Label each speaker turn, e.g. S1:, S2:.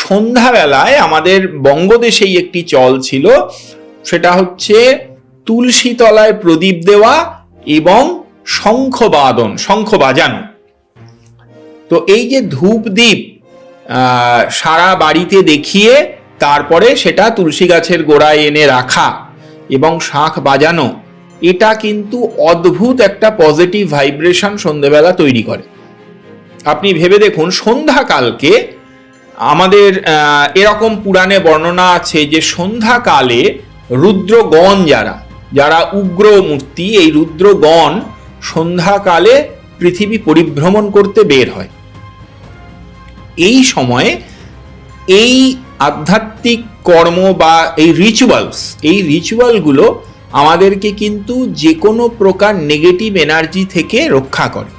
S1: সন্ধ্যাবেলায় আমাদের বঙ্গদেশেই একটি চল ছিল, সেটা হচ্ছে তুলসী তলায় প্রদীপ দেওয়া এবং শঙ্খ বাজানো। তো এই যে ধূপ দ্বীপ সারা বাড়িতে দেখিয়ে তারপরে সেটা তুলসী গাছের গোড়ায় এনে রাখা এবং শাঁখ বাজানো, এটা কিন্তু অদ্ভুত একটা পজিটিভ ভাইব্রেশন সন্ধ্যেবেলা তৈরি করে। আপনি ভেবে দেখুন, সন্ধ্যাকালকে আমাদের এরকম পুরাণে বর্ণনা আছে যে সন্ধ্যাকালে রুদ্রগণ যারা উগ্র মূর্তি, এই রুদ্রগণ সন্ধ্যাকালে পৃথিবী পরিভ্রমণ করতে বের হয়। এই সময়ে এই আধ্যাত্মিক কর্ম বা এই রিচুয়ালগুলো আমাদেরকে কিন্তু যে কোনো প্রকার নেগেটিভ এনার্জি থেকে রক্ষা করে।